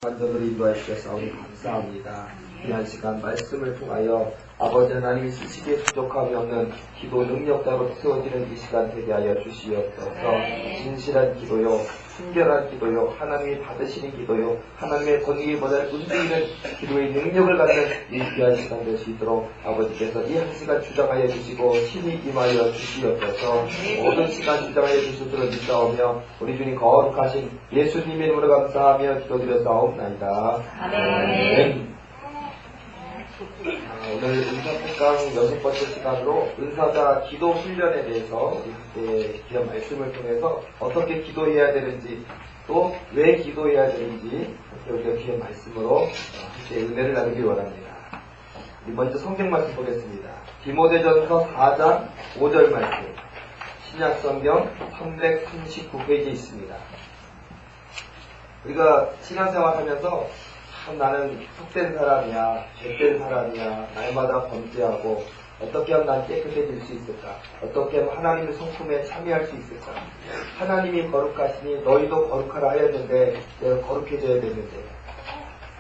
완전으로 인도해 주셔서 우리 감사합니다. 귀한 시간 말씀을 통하여 아버지 하나님이 쓰시기에 부족함이 없는 기도 능력자로 세워지는 이 시간 되게 하여 주시옵소서. 진실한 기도요, 순결한 기도요, 하나님이 받으시는 기도요, 하나님의 권위보다 움직이는 기도의 능력을 갖는 이 귀한 시간 될 수 있도록 아버지께서 이 한 시간 주장하여 주시고 친히 임하여 주시옵소서. 모든 시간 주장하여 주실 줄을 믿사오며 우리 주님 거룩하신 예수님의 이름으로 감사하며 기도드렸사옵나이다. 아멘. 오늘 은사특강 6번째 시간으로 은사자 기도 훈련에 대해서 우리 귀한 말씀을 통해서 어떻게 기도해야 되는지 또 왜 기도해야 되는지 우리가 귀한 말씀으로 함께 은혜를 나누기 원합니다. 먼저 성경 말씀 보겠습니다. 디모데전서 4장 5절 말씀, 신약성경 339페이지에 있습니다. 우리가 신앙생활 하면서 참 나는 속된 사람이야, 죄된 사람이야, 날마다 범죄하고 어떻게 하면 난 깨끗해질 수 있을까? 어떻게 하면 하나님의 성품에 참여할 수 있을까? 하나님이 거룩하시니 너희도 거룩하라 하였는데 내가 거룩해져야 되는데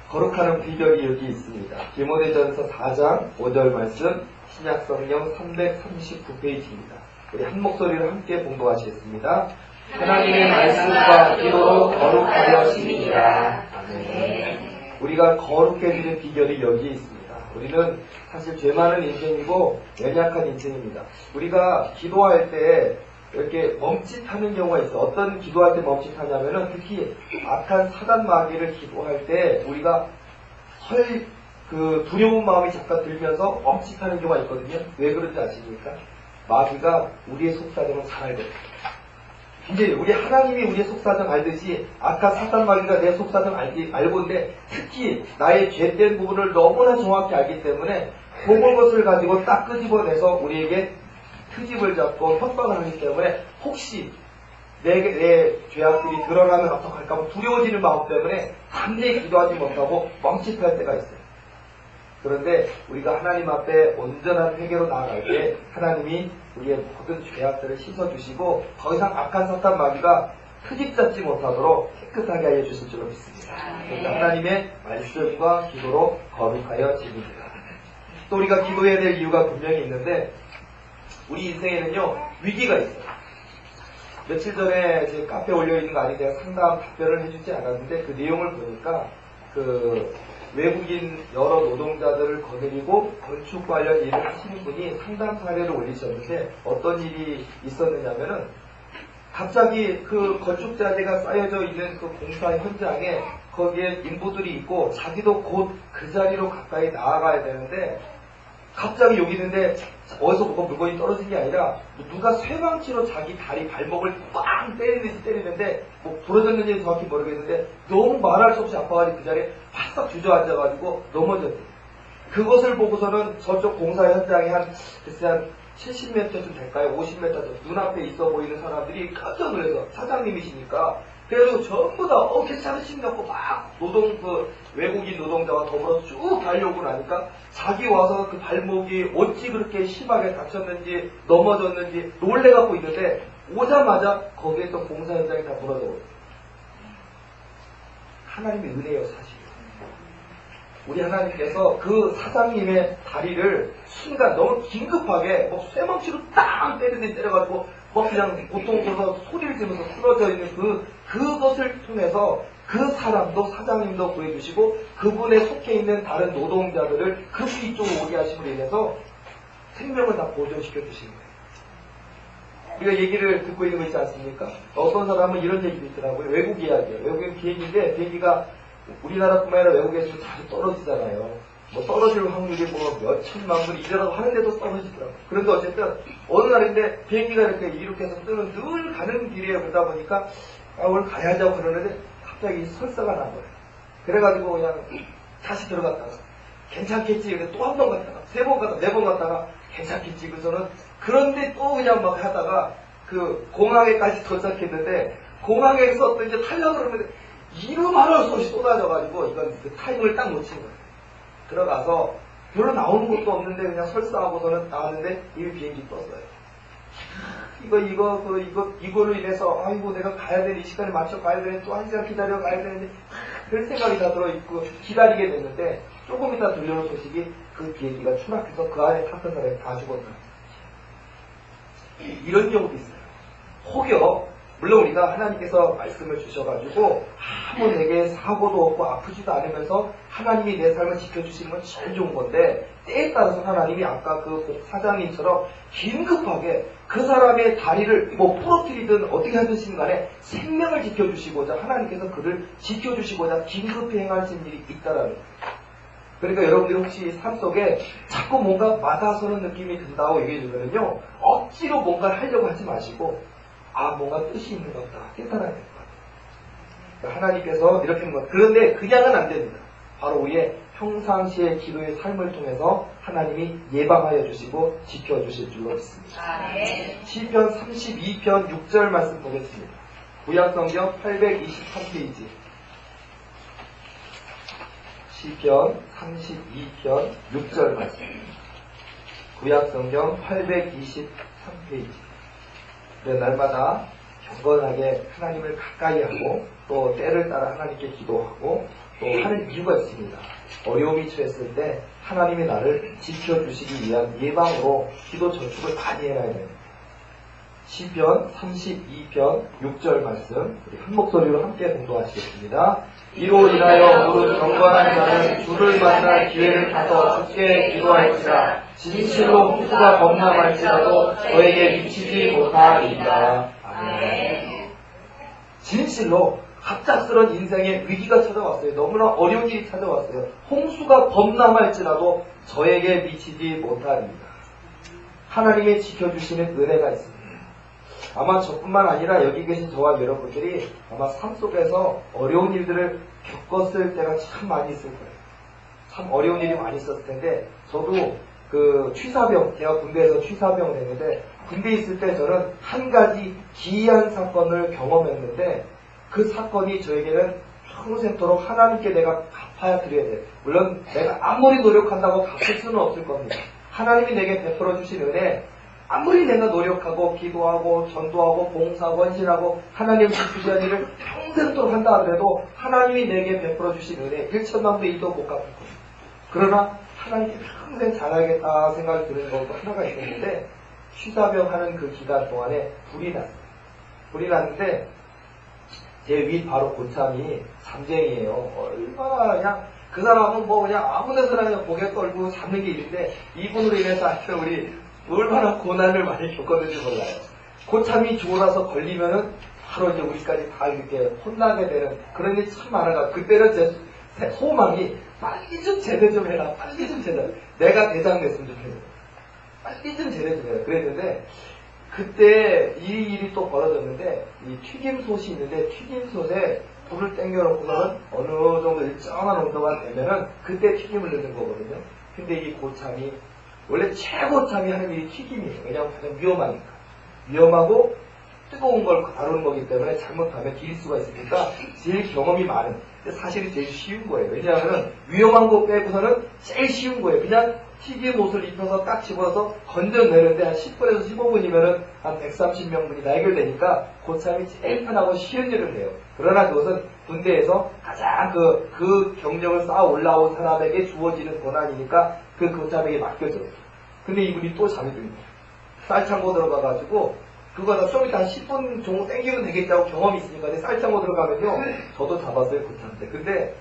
거룩하는 비결이 여기 있습니다. 디모데전서 4장 5절 말씀, 신약성경 339페이지입니다. 우리 한 목소리로 함께 봉독하시겠습니다. 하나님의 말씀과 기도로 거룩하여지니라. 아멘. 우리가 거룩해지는 비결이 여기에 있습니다. 우리는 사실 죄 많은 인생이고 연약한 인생입니다. 우리가 기도할 때 이렇게 멈칫하는 경우가 있어요. 어떤 기도할 때 멈칫하냐면은 특히 악한 사단 마귀를 기도할 때 우리가 두려운 마음이 잠깐 들면서 멈칫하는 경우가 있거든요. 왜 그런지 아십니까? 마귀가 우리의 속사정을 잘 알거든요. 이제 우리 하나님이 우리의 속사정 알듯이 아까 사단 마귀가 내 속사정 알고 있는데 특히 나의 죄된 부분을 너무나 정확히 알기 때문에 그것을 가지고 딱 끄집어내서 우리에게 트집을 잡고 협박을 하기 때문에 혹시 내 죄악들이 드러나면 어떡할까 하고 두려워지는 마음 때문에 담대히 기도하지 못하고 멈칫할 때가 있어요. 그런데 우리가 하나님 앞에 온전한 회개로 나아갈 때 하나님이 우리의 모든 죄악들을 씻어주시고 더 이상 악한 사탄 마귀가 트집 잡지 못하도록 깨끗하게 하여 주실 줄로 믿습니다. 그러니까 하나님의 말씀과 기도로 거룩하여 지립니다. 또 우리가 기도해야 될 이유가 분명히 있는데 우리 인생에는요 위기가 있어요. 며칠 전에 제 카페에 올려있는 거 아닌데 상담 답변을 해주지 않았는데 그 내용을 보니까 외국인 여러 노동자들을 거느리고 건축 관련 일을 하시는 분이 상담 사례를 올리셨는데 어떤 일이 있었느냐면은 갑자기 그 건축자재가 쌓여져 있는 그 공사 현장에 거기에 인부들이 있고 자기도 곧 그 자리로 가까이 나아가야 되는데 갑자기 여기 있는데 어디서 물건이 떨어진 게 아니라 누가 쇠망치로 자기 다리 발목을 빵 때리는데 뭐 부러졌는지 정확히 모르겠는데 너무 말할 수 없이 아파가지고 그 자리에 바싹 주저앉아가지고 넘어졌대요. 그것을 보고서는 저쪽 공사 현장에 한 70m쯤 될까요? 50m 정도 눈앞에 있어 보이는 사람들이 깜짝 놀라서 사장님이시니까 그래서 전부 다 괜찮으신다고 막 외국인 노동자와 더불어 쭉 달려오고 나니까 자기 와서 그 발목이 어찌 그렇게 심하게 다쳤는지 넘어졌는지 놀래갖고 있는데 오자마자 거기에 있던 공사 현장이 다 무너져버렸어요. 하나님의 은혜예요 사실. 우리 하나님께서 그 사장님의 다리를 순간 너무 긴급하게 쇠망치로 땅 때려가지고 그냥 고통스러워서 소리를 지르면서 쓰러져 있는 그것을 통해서 그 사람도 사장님도 구해주시고 그분에 속해 있는 다른 노동자들을 그분 이쪽으로 오게 하심으로 인해서 생명을 다 보존시켜 주시는 거예요. 우리가 얘기를 듣고 있는 거 있지 않습니까? 어떤 사람은 이런 얘기도 있더라고요. 외국 이야기예요. 외국인 비행기인데 비행기가 우리나라뿐만 아니라 외국에서도 자주 떨어지잖아요. 떨어질 확률이 몇 천만 분 이래라고 하는데도 떨어지더라고요. 그런데 어쨌든 어느 날인데 비행기가 이렇게 해서 뜨는 늘 가는 길이에요. 그러다 보니까 오늘 가야지 하고 그러는데 갑자기 설사가 난 거예요. 그래가지고 그냥 다시 들어갔다가 괜찮겠지. 그래서 또 한 번 갔다가 3번 갔다가 4번 갔다가 괜찮겠지. 그래서는 그런데 또 그냥 막 하다가 그 공항에까지 도착했는데 공항에서 또 이제 타려고 그러는데 이루 말할 수 없이 쏟아져가지고 이건 그 타임을 딱 놓친 거예요. 들어가서 별로 나오는 것도 없는데 그냥 설사하고서는 나왔는데 이미 비행기 떴어요. 이걸로 인해서, 아이고, 내가 가야 되는, 이 시간에 맞춰 가야 되는데, 또 1시간 기다려 가야 되는데, 그런 생각이 다 들어있고, 기다리게 됐는데, 조금 이따 들려온 소식이 그 비행기가 추락해서 그 안에 탔던 사람이 다 죽었다. 이런 경우도 있어요. 혹여, 물론 우리가 하나님께서 말씀을 주셔가지고 아무 내게 사고도 없고 아프지도 않으면서 하나님이 내 삶을 지켜주시는 건 제일 좋은 건데, 때에 따라서 하나님이 아까 그 사장님처럼 긴급하게 그 사람의 다리를 부러뜨리든 어떻게 하든 간에 생명을 지켜주시고자, 하나님께서 그를 지켜주시고자 긴급히 행하신 일이 있다라는 거예요. 그러니까 여러분들이 혹시 삶 속에 자꾸 뭔가 맞아서는 느낌이 든다고 얘기해 주면요, 억지로 뭔가를 하려고 하지 마시고, 뭔가 뜻이 있는 것 같다 깨달아야 될 것 같아요. 그러니까 하나님께서 이렇게 하는 것. 그런데 그냥은 안 됩니다. 바로 위에 평상시의 기도의 삶을 통해서 하나님이 예방하여 주시고 지켜주실 줄로 믿습니다. 시편 32편 6절 말씀 보겠습니다. 구약성경 823페이지. 시편 32편 6절 말씀. 구약성경 823페이지. 날마다 경건하게 하나님을 가까이 하고 또 때를 따라 하나님께 기도하고 또 하는 이유가 있습니다. 어려움이 처했을 때 하나님이 나를 지켜주시기 위한 예방으로 기도 저축을 많이 해놔야 됩니다. 시편 32편 6절 말씀 우리 한 목소리로 함께 공동하시겠습니다. 이로 인하여 무릇 경건한 자는 주를 만날 기회를 타서 주께 기도할지라 진실로 홍수가 범람할지라도 저에게 미치지 못하리이다. 아멘. 진실로 갑작스런 인생의 위기가 찾아왔어요. 너무나 어려운 일이 찾아왔어요. 홍수가 범람할지라도 저에게 미치지 못하리이다. 하나님의 지켜주시는 은혜가 있습니다. 아마 저뿐만 아니라 여기 계신 저와 여러분들이 아마 삶 속에서 어려운 일들을 겪었을 때가 참 많이 있을 거예요. 참 어려운 일이 많이 있었을 텐데, 저도 그 취사병, 제가 군대에서 취사병을 했는데, 군대에 있을 때 저는 한 가지 기이한 사건을 경험했는데, 그 사건이 저에게는 평생토록 하나님께 내가 갚아야 드려야 돼요. 물론 내가 아무리 노력한다고 갚을 수는 없을 겁니다. 하나님이 내게 베풀어 주신 은혜, 아무리 내가 노력하고 기도하고 전도하고 봉사하고 헌신하고 하나님 주시는 일을 평생토록 한다 하더라도 하나님이 내게 베풀어 주신 은혜 1천만도 1도 못 갚을 겁니다. 그러나 하나님께 평생 잘하겠다 생각이 드는 것도 하나가 있었는데, 취사병 하는 그 기간 동안에 불이 났어요. 불이 났는데 제 위 바로 고참이 잠쟁이에요. 얼마나 그냥 그 사람은 그냥 아무 데서나 그냥 고개 떨고 잡는 게 있는데, 이분으로 인해서 하여튼 우리 얼마나 고난을 많이 겪었는지 몰라요. 고참이 죽어나서 걸리면은 바로 이제 우리까지 다 이렇게 혼나게 되는 그런 일이 참 많아가. 그때는 제 소망이 빨리 좀 제대 좀 해라. 빨리 좀 제대. 내가 대장 됐으면 좋겠어요. 빨리 좀 제대 좀 해라. 그랬는데 그때 이 일이 또 벌어졌는데, 이 튀김솥이 있는데 튀김솥에 불을 땡겨놓고는 어느 정도 일정한 온도가 되면은 그때 튀김을 넣는 거거든요. 근데 이 고참이 원래 최고참이 하는 일이 튀김이에요. 왜냐하면 가장 위험하니까. 위험하고 뜨거운 걸 다루는 거기 때문에 잘못하면 길 수가 있으니까 제일 경험이 많은, 사실은 제일 쉬운 거예요. 왜냐하면 위험한 거 빼고서는 제일 쉬운 거예요. 그냥 튀김 옷을 입혀서 딱 집어서 건져내는데 한 10분에서 15분이면은 한 130명분이 다 해결되니까 고참이 제일 편하고 쉬운 일을 해요. 그러나 그것은 군대에서 가장 그 경력을 쌓아 올라온 사람에게 주어지는 권한이니까 그 고참에게 맡겨져요. 근데 이분이 또 잠이 듭니다. 쌀창고 들어가가지고 그거 좀 이따 한 10분 정도 땡기면 되겠다고 경험이 있으니까. 근데 쌀창고 들어가면요, 저도 잡았어요, 고참인데. 근데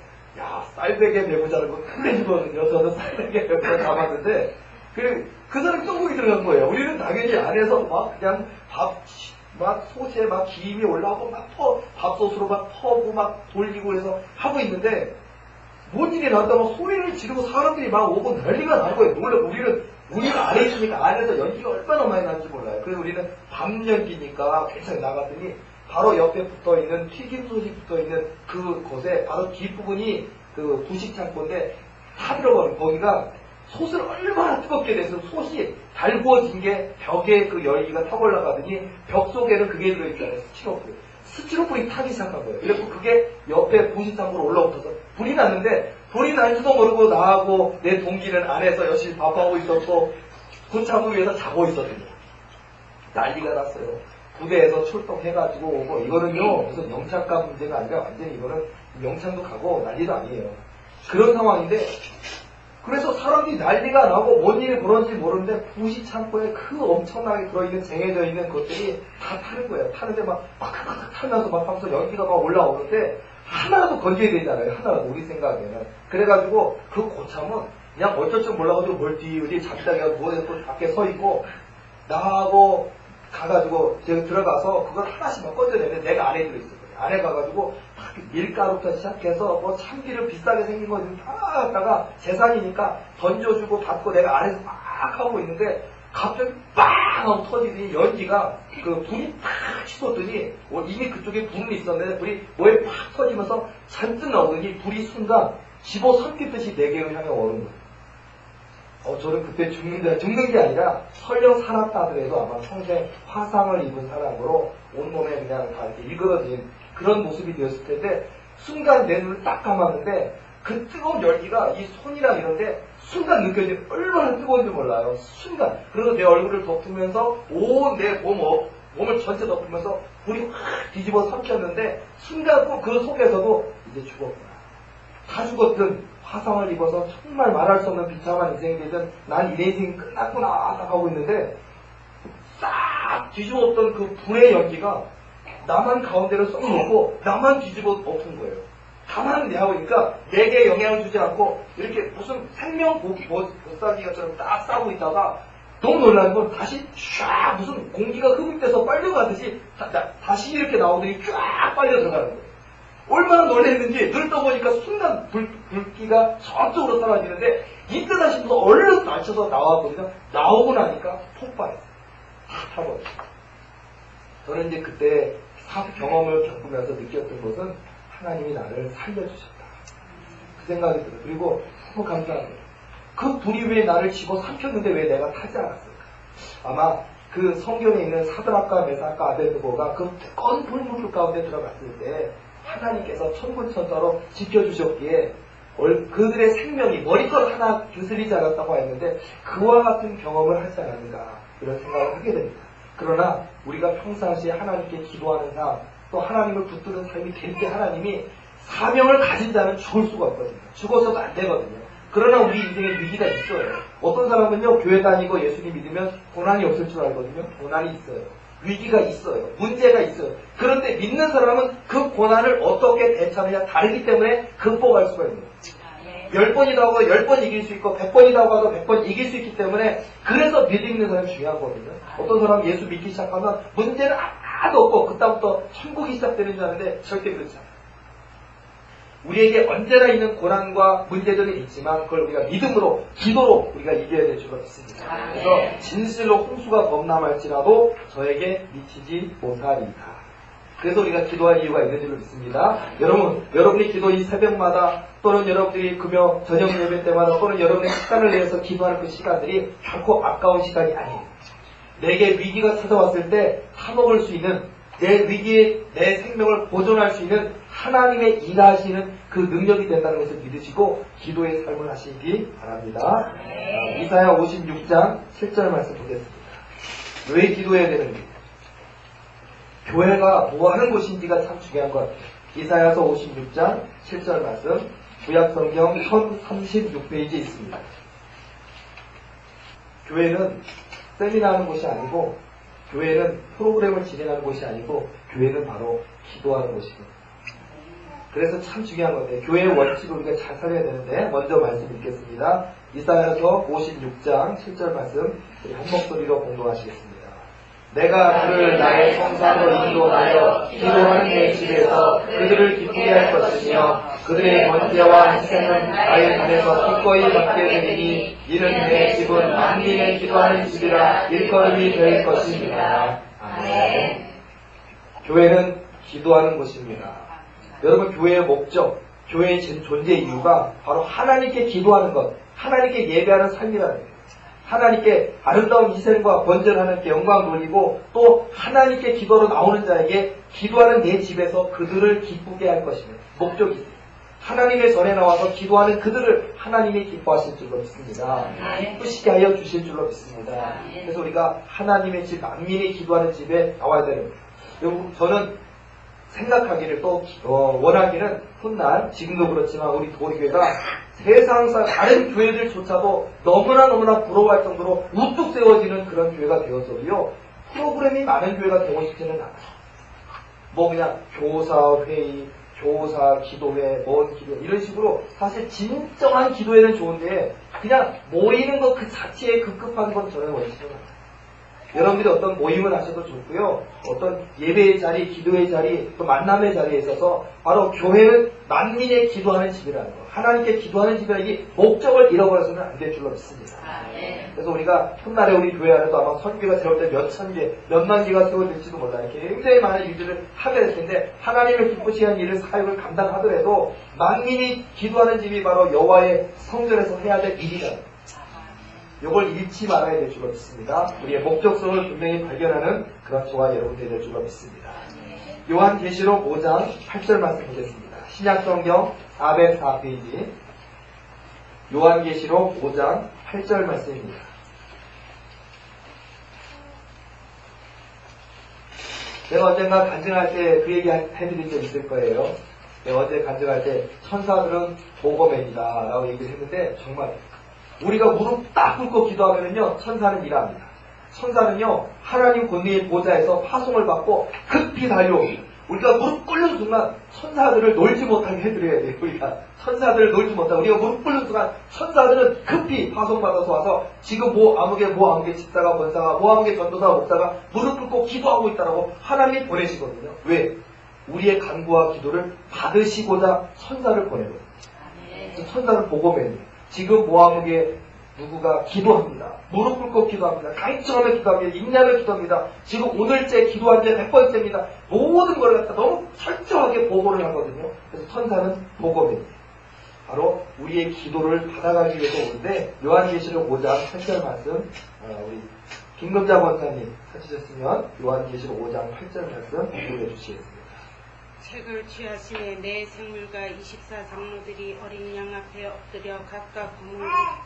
쌀베개 메고 자는 거 끝내주거든요. 저도 쌀베개 메고 잡았는데 그 사람이 똥구이 들어간 거예요. 우리는 당연히 안에서 그냥 솥에 기임이 올라오고 밥솥으로 퍼고 돌리고 해서 하고 있는데, 뭔 일이 났다고 소리를 지르고 사람들이 오고 난리가 난 거예요. 우리는 안에 있으니까 안에서 연기가 얼마나 많이 나는지 몰라요. 그래서 우리는 밤 연기니까 괜찮게 나갔더니 바로 옆에 붙어있는 튀김솥이 붙어있는 그곳에 바로 뒷부분이 그 부식창고인데 다 들어버린, 거기가 솥을 얼마나 뜨겁게 내서 솥이 달구어진 게 벽에 그 열기가 타고 올라가더니 벽 속에는 그게 들어있잖아요. 스티로폼이 타기 시작한 거예요. 그래서 그게 옆에 부식창고로 올라붙어서 불이 났는데, 불이 난지도 모르고 나하고 내 동기는 안에서 열심히 밥하고 있었고 고참을 위해서 자고 있었거든요. 난리가 났어요. 부대에서 출동해가지고 오고, 이거는요 무슨 영창가 문제가 아니라 완전히 이거는 영창도 가고 난리도 아니에요. 그런 상황인데, 그래서 사람들이 난리가 나고 뭔 일이 벌어진지 모르는데 부시 창고에 그 엄청나게 들어있는 쟁여져 있는 것들이 다 타는 거예요. 타는데 막 타면서 막 하면서 연기가 막 올라오는데 하나라도 건져야 되잖아요. 하나라도 우리 생각에는. 그래가지고 그 고참은 그냥 어쩔 줄 몰라가지고 멀티 어디 잠자리가 누워서 또 밖에 서 있고, 나하고 가가지고 제가 들어가서 그걸 하나씩 막 건져내는데 내가 안에 들어있어요. 안에 가가지고 막 밀가루부터 시작해서 뭐 참기름 비싸게 생긴 거 다 갖다가 재산이니까 던져주고 받고 내가 안에서 막 하고 있는데 갑자기 빵 하고 터지더니 연기가 그 불이 팍 치솟더니 이미 그쪽에 불은 있었는데 불이 뭐에 팍 터지면서 잔뜩 나오더니 불이 순간 집어삼키듯이 내 개를 향해 오는 거예요. 저는 그때 죽는 게 아니라 설령 살았다 하더라도 아마 평생 화상을 입은 사람으로 온몸에 그냥 다 이렇게 일그러진 그런 모습이 되었을 텐데, 순간 내 눈을 딱 감았는데 그 뜨거운 열기가 이 손이랑 이런데 순간 느껴지는, 얼마나 뜨거운지 몰라요. 순간. 그래서 내 얼굴을 덮으면서 온 내 몸을 전체 덮으면서 불이 확 뒤집어 삼켰는데, 순간 그 속에서도 이제 죽었구나, 다 죽었든 화상을 입어서 정말 말할 수 없는 비참한 인생이 되든 난 이 인생이 끝났구나 딱 하고 있는데, 싹 뒤집어 엎던 그 불의 연기가 나만 가운데로 쏙 놓고 나만 뒤집어 엎은 거예요. 가만히 하고 있으니까 내게 영향을 주지 않고 이렇게 무슨 생명 보따리가처럼 딱 싸고 있다가 너무 놀라는 건 다시 쫙 무슨 공기가 흡입돼서 빨려가듯이 다시 이렇게 나오더니 쫙 빨려 들어가는 거예요. 얼마나 놀랐는지 눈을 떠보니까 순간 불기가 저쪽으로 사라지는데 이때다 싶어서 얼른 맞춰서 나왔거든요. 나오고 나니까 폭발했어요. 다 타버렸어요. 저는 이제 그때 경험을 겪으면서 느꼈던 것은 하나님이 나를 살려주셨다, 그 생각이 들어요. 그리고 너무 감사합니다. 그 불이 왜 나를 집어삼켰는데 왜 내가 타지 않았을까? 아마 그 성경에 있는 사드락과 메삭과 아벳느고가 그 뜨거운 불물 가운데 들어갔을 때 하나님께서 천군천사로 지켜주셨기에 그들의 생명이 머리털 하나 드슬리지 않았다고 했는데 그와 같은 경험을 하지 않았는가, 이런 생각을 하게 됩니다. 그러나 우리가 평상시에 하나님께 기도하는 삶, 또 하나님을 붙드는 삶이 될 때 하나님이 사명을 가진 자는 죽을 수가 없거든요. 죽어서도 안 되거든요. 그러나 우리 인생에 위기가 있어요. 어떤 사람은요, 교회 다니고 예수님 믿으면 고난이 없을 줄 알거든요. 고난이 있어요. 위기가 있어요. 문제가 있어요. 그런데 믿는 사람은 그 고난을 어떻게 대처하느냐 다르기 때문에 극복할 수가 있는 거예요. 10번이라고 하고 10번 이길 수 있고 100번이라고 하고 100번 이길 수 있기 때문에, 그래서 믿음 있는 사람이 중요하거든요. 어떤 사람은 예수 믿기 시작하면 문제는 하나도 없고 그다음부터 천국이 시작되는 줄 아는데 절대 그렇지 않아요. 우리에게 언제나 있는 고난과 문제들은 있지만 그걸 우리가 믿음으로, 기도로 우리가 이겨야 될 줄로 믿습니다. 그래서 진실로 홍수가 범람할지라도 저에게 미치지 못하리이다. 그래서 우리가 기도할 이유가 있는 줄로 믿습니다. 여러분이 기도 이 새벽마다, 또는 여러분들이 금요 저녁 예배 때마다, 또는 여러분의 시간을 내서 기도하는 그 시간들이 결코 아까운 시간이 아니에요. 내게 위기가 찾아왔을 때 타먹을 수 있는, 내 위기에 내 생명을 보존할 수 있는 하나님의 일하시는 그 능력이 된다는 것을 믿으시고 기도의 삶을 하시기 바랍니다. 이사야 56장 7절 말씀 보겠습니다. 왜 기도해야 되는지, 교회가 뭐 하는 곳인지가 참 중요한 것 같아요. 이사야서 56장 7절 말씀, 구약성경 1036페이지에 있습니다. 교회는 세미나하는 곳이 아니고, 교회는 프로그램을 진행하는 곳이 아니고, 교회는 바로 기도하는 곳입니다. 그래서 참 중요한 건데, 교회의 원칙을 우리가 잘 살려야 되는데, 먼저 말씀 읽겠습니다. 이사야서 56장 7절 말씀 우리 한 목소리로 공동하시겠습니다. 내가 그를 나의 성산으로 인도하여 기도하는 내 집에서 그들을 기쁘게 할 것이며, 그들의 번제와 희생은 나의 눈에서 기꺼이 받게 되리니 이는 내 집은 만민의 기도하는 집이라 일컬음이 될 것입니다. 아멘. 교회는 기도하는 곳입니다. 여러분, 교회의 목적, 교회의 존재 이유가 바로 하나님께 기도하는 것, 하나님께 예배하는 삶이라는 거예요. 하나님께 아름다운 희생과 번제를 하나님께 영광 돌리고, 또 하나님께 기도로 나오는 자에게 기도하는 내 집에서 그들을 기쁘게 할 것입니다. 목적이 있어요. 하나님의 전에 나와서 기도하는 그들을 하나님이 기뻐하실 줄로 믿습니다. 기쁘시게 하여 주실 줄로 믿습니다. 그래서 우리가 하나님의 집, 만민이 기도하는 집에 나와야 되는 거예요. 저는 생각하기를 또 원하기는 훗날 지금도 그렇지만 우리 도리교회가 세상상 다른 교회들조차도 너무나 부러워할 정도로 우뚝 세워지는 그런 교회가 되어서요 프로그램이 많은 교회가 되고 싶지는 않아요. 뭐 그냥 교사 회의, 교사 기도회, 뭔 기도회 이런 식으로 사실 진정한 기도회는 좋은데 그냥 모이는 것 그 자체에 급급한 건 저는 원치는 않아요. 여러분들이 어떤 모임을 하셔도 좋고요. 어떤 예배의 자리, 기도의 자리, 또 만남의 자리에 있어서 바로 교회는 만민의 기도하는 집이라는 거. 하나님께 기도하는 집이라는 이 목적을 잃어버려서는 안 될 줄로 믿습니다. 그래서 우리가 훗날에 우리 교회 안에도 아마 선교가 세울 때 몇천 개, 몇만 개가 세워질지도 몰라요. 굉장히 많은 일들을 하게 될 텐데 하나님을 기쁘시게 하는 일을 사역을 감당하더라도 만민이 기도하는 집이 바로 여호와의 성전에서 해야 될 일이라는 거예요. 이걸 잃지 말아야 될 줄로 믿습니다. 우리의 목적성을 분명히 발견하는 그런 저와 여러분들이 될 줄로 믿습니다. 요한계시록 5장 8절 말씀 보겠습니다. 신약성경 404페이지 요한계시록 5장 8절 말씀입니다. 내가 언젠가 간증할 때 그 얘기 해드린 적 있을 거예요. 내가 어제 간증할 때 천사들은 보고맨이다 라고 얘기를 했는데 정말 우리가 무릎 딱 꿇고 기도하면요 천사는 일합니다. 천사는요 하나님 권위의 보좌에서 파송을 받고 급히 달려옵니다. 우리가 무릎 꿇는 순간 천사들을 놀지 못하게 해드려야 돼요. 우리가 천사들을 놀지 못하고 우리가 무릎 꿇는 순간 천사들은 급히 파송받아서 와서 지금 뭐 아무개 집사가 권사가 뭐 아무개 전도사가 목사가 무릎 꿇고 기도하고 있다라고 하나님이 보내시거든요. 왜? 우리의 간구와 기도를 받으시고자 천사를 보내거든요. 천사는 보고맨이에요. 지금 모아무게 누구가 기도합니다. 무릎 꿇고 기도합니다. 강처럼에 기도합니다. 임냐며 기도합니다. 지금 오늘째 기도한 지 100번째입니다. 모든 걸 갖다 너무 철저하게 보고를 하거든요. 그래서 천사는 보고입니다. 바로 우리의 기도를 받아가기 위해서 오는데 요한계시록 5장 8절 말씀 우리 김금자 권사님 찾으셨으면 요한계시록 5장 8절 말씀 읽어 주시겠습니다. 책을 취하심에 내 생물과 24장로들이 어린 양 앞에 엎드려 각각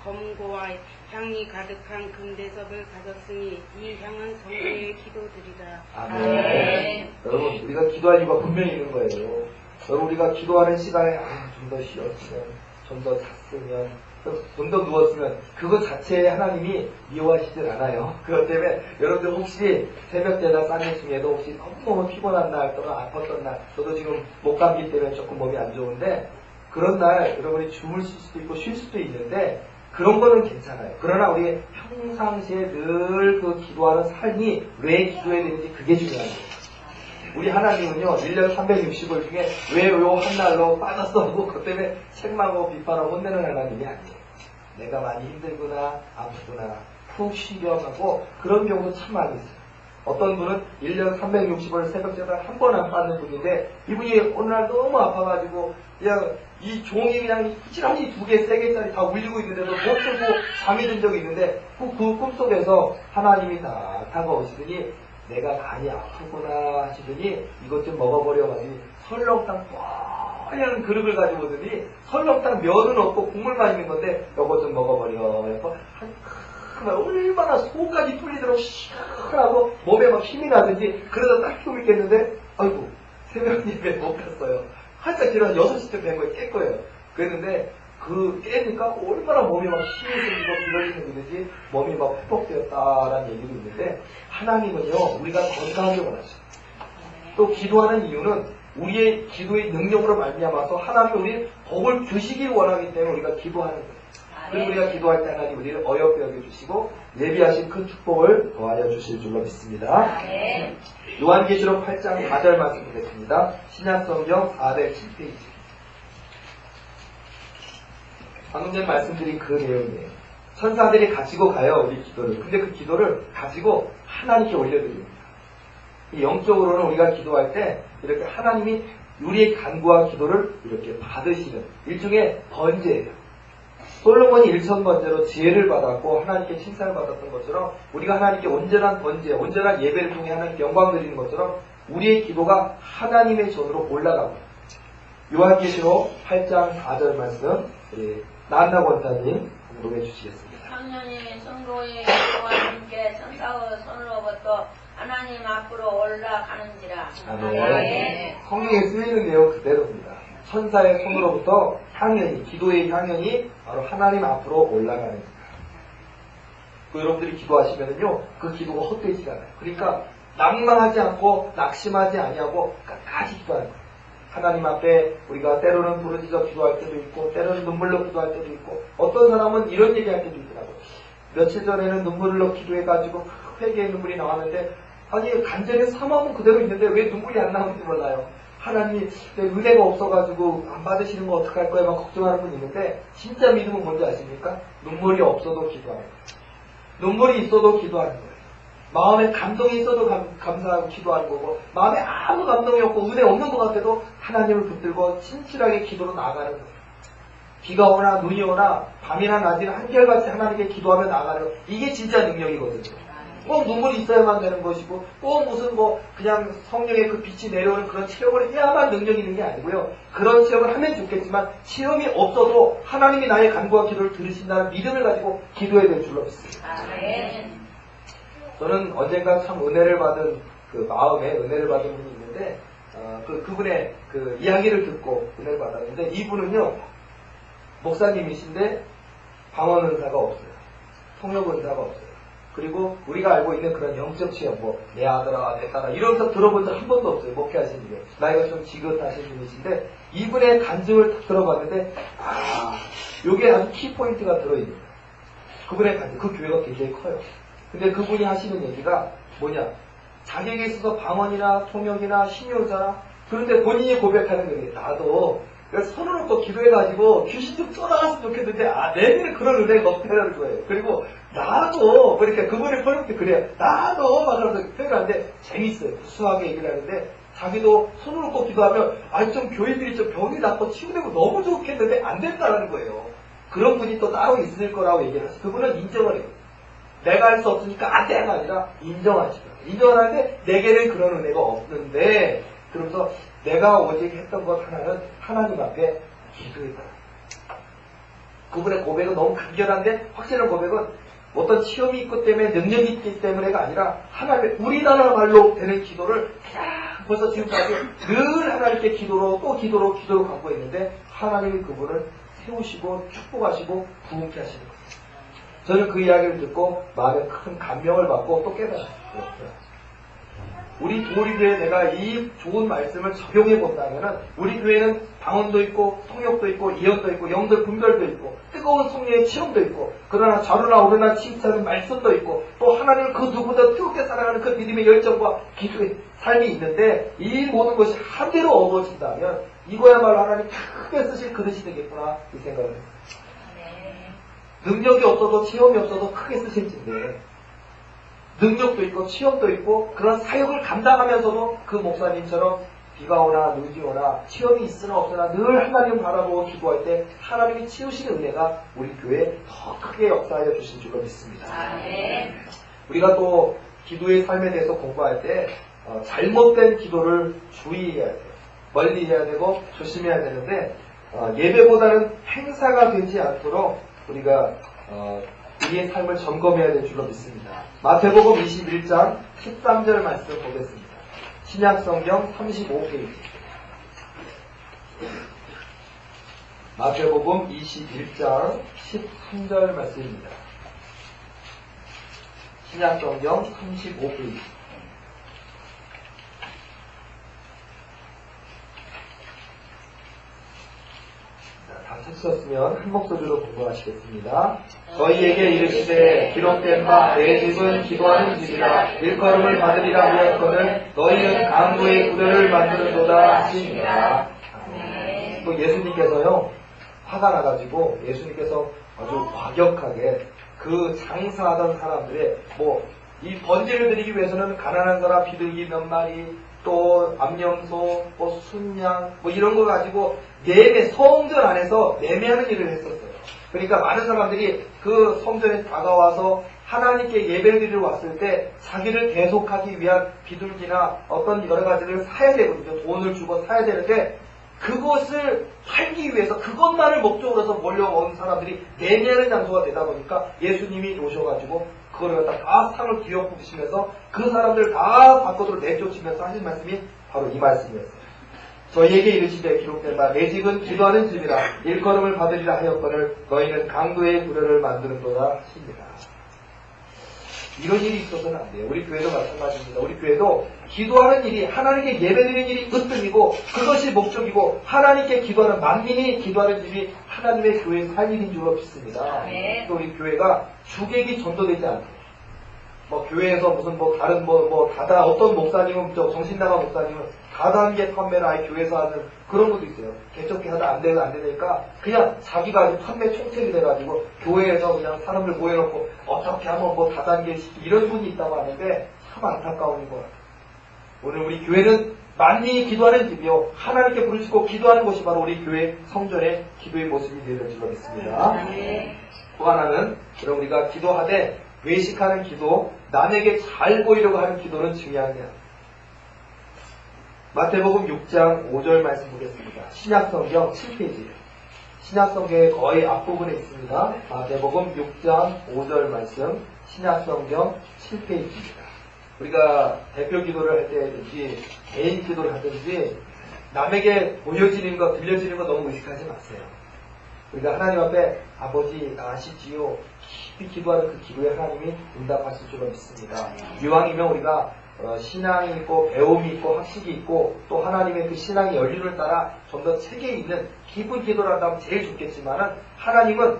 검은고와 향이 가득한 금대접을 가졌으니 이 향은 성도의 기도들이다. 아멘. 여러분 우리가 기도할 이유가 분명히 있는 거예요. 여러분 우리가 기도하는 시간에 좀 더 쉬었으면 좀 더 잤으면 좀 더 누웠으면 그것 자체에 하나님이 미워하시질 않아요. 그것 때문에 여러분들 혹시 새벽때나 쌍일 중에도 혹시 너무너무 피곤한 날 또는 아팠던 날 저도 지금 목감기 때문에 조금 몸이 안 좋은데 그런 날 여러분이 주무실 수도 있고 쉴 수도 있는데 그런 거는 괜찮아요. 그러나 우리 평상시에 늘 그 기도하는 삶이 왜 기도해야 되는지 그게 중요한 거예요. 우리 하나님은요 1년 360일 중에 왜 요 한날로 빠졌어 하고 그것 때문에 책망하고 비판하고 혼내는 하나님이 아니에요. 내가 많이 힘들구나 아프구나 푹 쉬렴하고 그런 경우도 참 많이 있어요. 어떤 분은 1년 360일 새벽제단 한 번 안 빠는 분인데 이분이 오늘날 너무 아파가지고 그냥 이 종이 그냥 찌렁이 2개, 3개짜리 다 울리고 있는데도 못 들고 잠이 든 적이 있는데 그 꿈속에서 하나님이 다 다가오시더니 내가 많이 아프구나 하시더니 이것 좀 먹어버려가지고 설렁탕 뻔한 그릇을 가지고 오더니 설렁탕 면은 없고 국물만 있는 건데 이것 좀 먹어버려 해서 얼마나 속까지 뚫리도록 시원하고 몸에 막 힘이 나든지 그러다 딱 좀 있겠는데 아이고 새벽 예배 못 갔어요. 한참 지나서 6시쯤 된 거에 깰 거예요. 그랬는데 그 깨니까 얼마나 몸이 막 힘이 생기고 비러이 생기듯이 몸이 막 회복되었다라는 얘기도 있는데 하나님은요 우리가 건강하게 원하셔요. 또 기도하는 이유는 우리의 기도의 능력으로 말미암아서 하나님이 우리 복을 주시길 원하기 때문에 우리가 기도하는 거예요. 그리고 우리가 기도할 때 하나님 우리를 어렵게 여겨주시고 예비하신 큰 축복을 더하여 주실 줄로 믿습니다. 요한계시록 8장 4절 말씀 드리겠습니다. 신약성경 407페이지 방금 전에 말씀드린 그 내용이에요. 천사들이 가지고 가요 우리 기도를. 근데 그 기도를 가지고 하나님께 올려드립니다. 영적으로는 우리가 기도할 때 이렇게 하나님이 우리의 간구와 기도를 이렇게 받으시는 일종의 번제예요. 솔로몬이 1000번제로 지혜를 받았고 하나님께 칭찬을 받았던 것처럼 우리가 하나님께 온전한 번제, 온전한 예배를 통해 하나님께 영광 드리는 것처럼 우리의 기도가 하나님의 전으로 올라가고 요한계시록 8장 4절 말씀 우리 나한나 권사님 노래 주시겠습니다. 청년이 성도의 기도와 함께 천사의 손으로부터 하나님 앞으로 올라가는지라. 아멘. 성경에 쓰여있는 내용 그대로입니다. 천사의 손으로부터 향연이, 기도의 향연이 바로 하나님 앞으로 올라가는 거예요. 여러분들이 기도하시면은요, 그 기도가 헛되지 않아요. 그러니까 낭망하지 않고 낙심하지 아니하고 끝까지 기도하는 거예요. 하나님 앞에 우리가 때로는 부르짖어 기도할 때도 있고, 때로는 눈물로 기도할 때도 있고, 어떤 사람은 이런 얘기할 때도 있더라고요. 며칠 전에는 눈물로 기도해가지고 회개의 눈물이 나왔는데, 아니 간절히 사모하면 그대로 있는데 왜 눈물이 안 나오는지 몰라요. 하나님 내 은혜가 없어가지고 안 받으시는 거 어떡할 거야 막 걱정하는 분 있는데, 진짜 믿음은 뭔지 아십니까? 눈물이 없어도 기도하는 거예요. 눈물이 있어도 기도하는 거예요. 마음에 감동이 있어도 감사하고 기도하는 거고, 마음에 아무 감동이 없고 은혜 없는 것 같아도 하나님을 붙들고 진실하게 기도로 나아가는 거예요. 비가 오나 눈이 오나 밤이나 낮이나 한결같이 하나님께 기도하며 나아가는 거예요. 이게 진짜 능력이거든요. 꼭 눈물이 있어야만 되는 것이고, 꼭 무슨 그냥 성령의 그 빛이 내려오는 그런 체험을 해야만 능력이 있는 게 아니고요. 그런 체험을 하면 좋겠지만 체험이 없어도 하나님이 나의 간구와 기도를 들으신다는 믿음을 가지고 기도해야 될 줄로 믿습니다. 아멘. 저는 언젠가 참 은혜를 받은 그 마음에 은혜를 받은 분이 있는데, 그분의 그 이야기를 듣고 은혜를 받았는데, 이분은요 목사님이신데 방언 은사가 없어요. 통역 은사가 없어요. 그리고 우리가 알고 있는 그런 영적 체험, 내 아들아, 내 딸아, 이러면서 들어본 적 한 번도 없어요. 목회하신 분이. 나이가 좀 지긋하신 분이신데, 이분의 간증을 딱 들어봤는데, 요게 아주 키포인트가 들어있는 거예요. 그분의 간증, 그 교회가 굉장히 커요. 근데 그분이 하시는 얘기가 뭐냐? 자기에게 있어서 방언이나 통역이나 신효자, 그런데 본인이 고백하는 거예요. 나도 손을 놓고 기도해가지고 귀신 좀 쫓아갔으면 좋겠는데, 내게는 그런 은혜가 없다는 거예요. 그리고 나도, 그러니까 그분의 포인트 그래요. 나도 막 그러면서 표현하는데 재밌어요. 구수하게 얘기를 하는데, 자기도 손을 놓고 기도하면, 좀 교인들이 좀 병이 낫고 치유되고 너무 좋겠는데 안 된다는 거예요. 그런 분이 또 따로 있을 거라고 얘기를 하시죠. 그분은 인정을 해요. 내가 할 수 없으니까 안 돼가 아니라 인정하시더라고요. 인정을 하는데 내게는 그런 은혜가 없는데, 그러면서 내가 오직 했던 것 하나는 하나님 앞에 기도했다. 그분의 고백은 너무 간결한데, 확실한 고백은 어떤 치험이 있기 때문에 능력이 있기 때문에가 아니라 하나님의 우리나라 말로 되는 기도를 벌써 지금까지 늘 하나님께 기도로 또 기도로 갖고 있는데, 하나님이 그분을 세우시고 축복하시고 부흥케 하시는 거예요. 저는 그 이야기를 듣고 마음에 큰 감명을 받고 또 깨달았어요. 우리 교회에 내가 이 좋은 말씀을 적용해 본다면, 우리 교회는 방언도 있고 통역도 있고 예언도 있고 영들 분별도 있고 뜨거운 성령의 체험도 있고, 그러나 좌로나 오르나 치우치는 말씀도 있고, 또 하나님을 그 누구보다 뜨겁게 사랑하는 그 믿음의 열정과 기도의 삶이 있는데, 이 모든 것이 한대로 어우러진다면 이거야말로 하나님 크게 쓰실 그릇이 되겠구나, 이 생각을 했어요. 능력이 없어도 체험이 없어도 크게 쓰실진데, 능력도 있고 체험도 있고 그런 사역을 감당하면서도 그 목사님처럼 비가 오나 눈이 오나 체험이 있으나 없으나 늘 하나님 바라보고 기도할 때 하나님이 치우시는 은혜가 우리 교회에 더 크게 역사하여 주신 줄로 믿습니다. 아멘. 우리가 또 기도의 삶에 대해서 공부할 때 잘못된 기도를 주의해야 돼요. 멀리 해야 되고 조심해야 되는데, 예배보다는 행사가 되지 않도록 우리가 우리의 삶을 점검해야 될 줄로 믿습니다. 마태복음 21장 13절 말씀 보겠습니다. 신약성경 35페이지. 마태복음 21장 13절 말씀입니다. 신약성경 35페이지. 다 찾으셨으면 한 목소리로 공부하시겠습니다. 저희에게 이르시되 기록된 바 내 집은 기도하는 집이라 일컬음을 받으리라 하였거늘 너희는 강도의 구별을 만드는도다 하시니라. 또 예수님께서요, 화가 나가지고 예수님께서 아주 과격하게 그 장사하던 사람들의 이 번제를 드리기 위해서는 가난한 사람 비둘기 몇 마리, 또 암염소, 순양 이런 거 가지고 성전 안에서 매매하는 일을 했었어요. 그러니까 많은 사람들이 그 성전에 다가와서 하나님께 예배를 드리러 왔을 때 자기를 대속하기 위한 비둘기나 어떤 여러 가지를 사야 되거든요. 돈을 주고 사야 되는데, 그것을 팔기 위해서 그것만을 목적으로 해서 몰려온 사람들이 내내는 장소가 되다 보니까 예수님이 오셔가지고 그걸 갖다 다 상을 뒤엎으시면서 그 사람들 다 밖으로 내쫓으면서 하신 말씀이 바로 이 말씀이었어요. 저희에게 이르시되 기록된 바 내 집은 기도하는 집이라 일컬음을 받으리라 하였거늘 너희는 강도의 구려를 만드는도다 하십니다. 이런 일이 있어서는 안 돼요. 우리 교회도 마찬가지입니다. 우리 교회도 기도하는 일이 하나님께 예배드리는 일이 으뜸이고 그것이 목적이고 하나님께 기도하는 만민이 기도하는 일이 하나님의 교회의 살 일인 줄로 믿습니다. 네. 또 우리 교회가 주객이 전도되지 않고 뭐 교회에서 무슨 뭐 다른 다다 어떤 목사님은 정신나간 목사님은 다단계 판매를 아예 교회에서 하는 그런 것도 있어요. 개척기 하다 안 되니까 그냥 자기가 아주 판매 총책이 돼가지고 교회에서 그냥 사람들 모여놓고 어떻게 하면 뭐 다단계 시키 이런 분이 있다고 하는데 참 안타까운 것 같아요. 오늘 우리 교회는 만민이 기도하는 집이요 하나님께 부르시고 기도하는 곳이 바로 우리 교회 성전의 기도의 모습이 되는 줄로 믿습니다. 또 하나는 그럼 우리가 기도하되 외식하는 기도, 남에게 잘 보이려고 하는 기도는 중요한 게 아니에요. 마태복음 6장 5절 말씀 보겠습니다. 신약성경 7페이지예요. 신약성경의 거의 앞부분에 있습니다. 마태복음 6장 5절 말씀 신약성경 7페이지입니다. 우리가 대표 기도를 할 때든지 개인 기도를 하든지 남에게 보여지는 것, 들려지는 것 너무 의식하지 마세요. 우리가 하나님 앞에 아버지 아시지요? 깊이 기도하는 그 기도에 하나님이 응답하실 줄로 믿습니다. 이왕이면 우리가 신앙이 있고 배움이 있고 학식이 있고 또 하나님의 그 신앙의 연륜을 따라 좀 더 체계 있는 깊은 기도를 한다면 제일 좋겠지만은 하나님은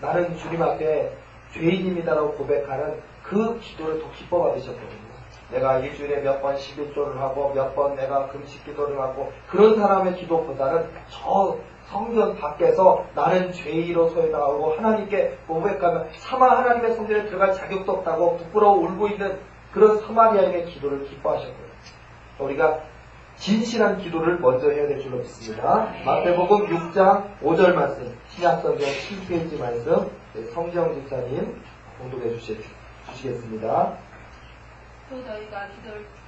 나는 주님 앞에 죄인입니다라고 고백하는 그 기도를 더 기뻐 받으셨거든요. 내가 일주일에 몇 번 11조를 하고 몇 번 내가 금식 기도를 하고 그런 사람의 기도보다는 저 성전 밖에서 나는 죄인으로서에 나오고 하나님께 고백하면 차마 하나님의 성전에 들어갈 자격도 없다고 부끄러워 울고 있는 그런 사마리아인의 기도를 기뻐하셨고요. 우리가 진실한 기도를 먼저 해야 될 줄로 믿습니다. 마태복음 6장 5절 말씀, 신약성경 7페이지 말씀, 성정 집사님 공독해 주시겠습니다. 또 너희가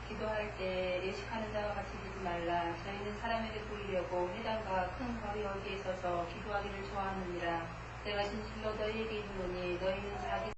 기도할 때 예식하는 자와 같이 되지 말라. 저희는 사람에게 보이려고 회당과 큰 거리 어디에 서서 기도하기를 좋아하느니라. 내가 진실로 너희에게 이르노니 너희는 자기